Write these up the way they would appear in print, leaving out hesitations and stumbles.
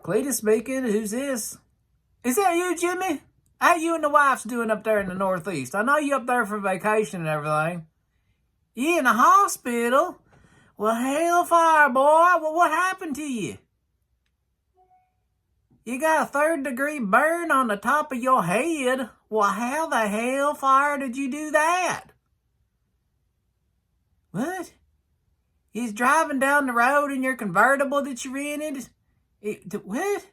Cletus speaking. Who's this? Is that you, Jimmy? How you and the wife's doing up there in the Northeast? I know you up there for vacation and everything. You in the hospital? Well, hellfire, boy. Well, what happened to you? You got a third-degree burn on the top of your head. Well, how the hellfire did you do that? What? He's driving down the road in your convertible that you rented? What?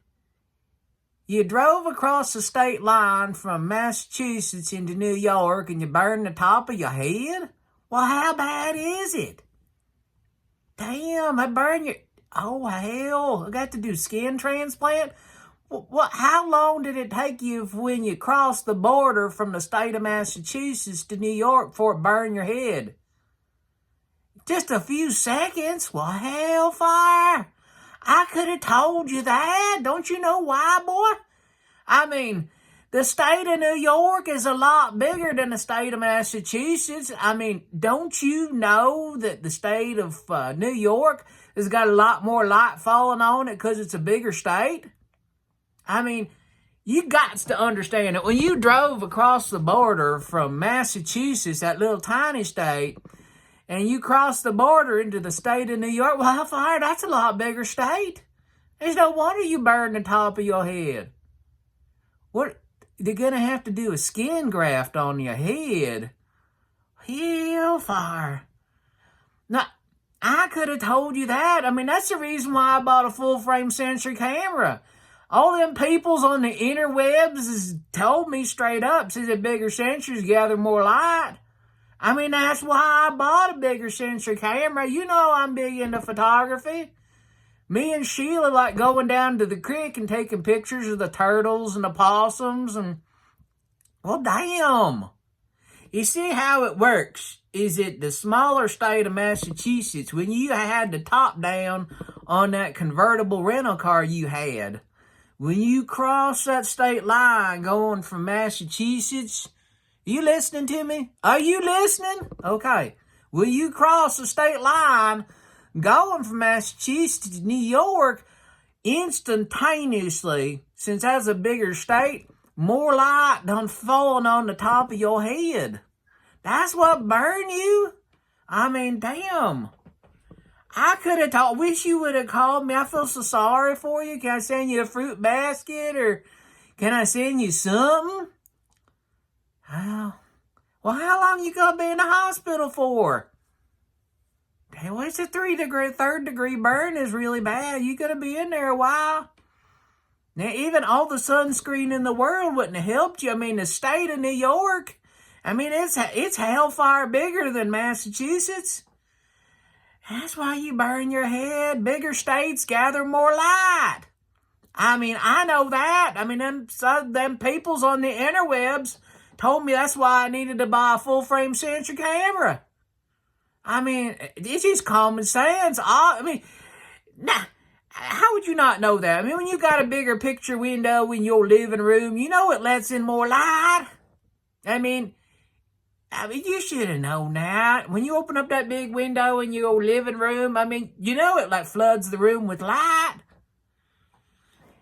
You drove across the state line from Massachusetts into New York and you burned the top of your head? Well, how bad is it? Damn, I burned your... Oh, hell. I got to do skin transplant? What? How long did it take you when you crossed the border from the state of Massachusetts to New York before it burned your head? Just a few seconds? Well, hellfire. I could have told you that. Don't you know why, boy? I mean, the state of New York is a lot bigger than the state of Massachusetts. I mean, don't you know that the state of New York has got a lot more light falling on it because it's a bigger state? I mean, you got to understand that when you drove across the border from Massachusetts, that little tiny state, and you crossed the border into the state of New York, well, hellfire, that's a lot bigger state. There's no wonder you burned the top of your head. What? They're going to have to do a skin graft on your head. Hellfire. Now, I could have told you that. I mean, that's the reason why I bought a full-frame sensor camera. All them peoples on the interwebs has told me straight up, says that bigger sensors gather more light. I mean, that's why I bought a bigger sensor camera. You know I'm big into photography. Me and Sheila like going down to the creek and taking pictures of the turtles and the possums and... Well, damn. You see how it works? Is it the smaller state of Massachusetts, when you had the top down on that convertible rental car you had, when you cross that state line going from Massachusetts... You listening to me? Are you listening? Okay. Will you cross the state line going from Massachusetts to New York instantaneously, since that's a bigger state, more light done falling on the top of your head? That's what burned you? I mean, damn. I could have told, wish you would have called me. I feel so sorry for you. Can I send you a fruit basket or can I send you something? Well, how long you gonna be in the hospital for? Damn, well, it's a third degree burn is really bad. You gonna be in there a while. Now, even all the sunscreen in the world wouldn't have helped you. I mean, the state of New York, I mean, it's hellfire bigger than Massachusetts. That's why you burn your head. Bigger states gather more light. I mean, I know that. I mean, them peoples on the interwebs told me that's why I needed to buy a full-frame sensor camera. I mean, it's just common sense. I mean, nah, how would you not know that? I mean, when you got a bigger picture window in your living room, you know it lets in more light. I mean, you should have known that. When you open up that big window in your living room, I mean, you know it like floods the room with light.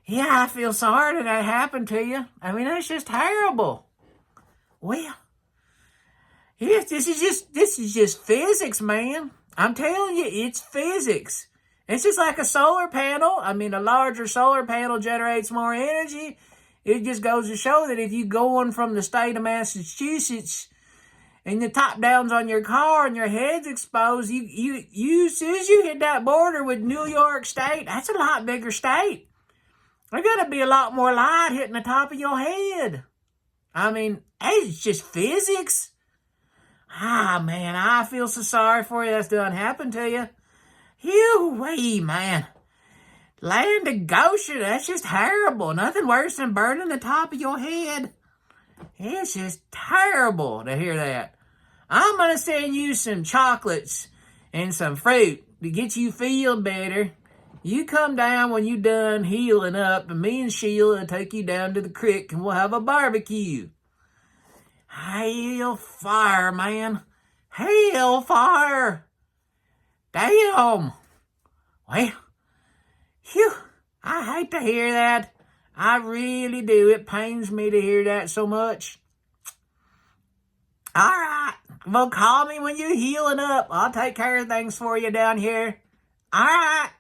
Yeah, I feel sorry that happened to you. I mean, that's just terrible. Well, yes, this is just physics, man. I'm telling you, it's physics. It's just like a solar panel. I mean, a larger solar panel generates more energy. It just goes to show that if you going from the state of Massachusetts and the top down's on your car and your head's exposed, you as soon as you hit that border with New York State, that's a lot bigger state. There's gonna be a lot more light hitting the top of your head. I mean, it's just physics. Ah, man, I feel so sorry for you that's done happened to you. Wee, man. Land of Goshen, that's just terrible. Nothing worse than burning the top of your head. It's just terrible to hear that. I'm going to send you some chocolates and some fruit to get you feel better. You come down when you done healing up, and me and Sheila will take you down to the creek, and we'll have a barbecue. Hellfire, man. Hellfire. Damn. Well, phew, I hate to hear that. I really do. It pains me to hear that so much. All right. Well, call me when you're healing up. I'll take care of things for you down here. All right.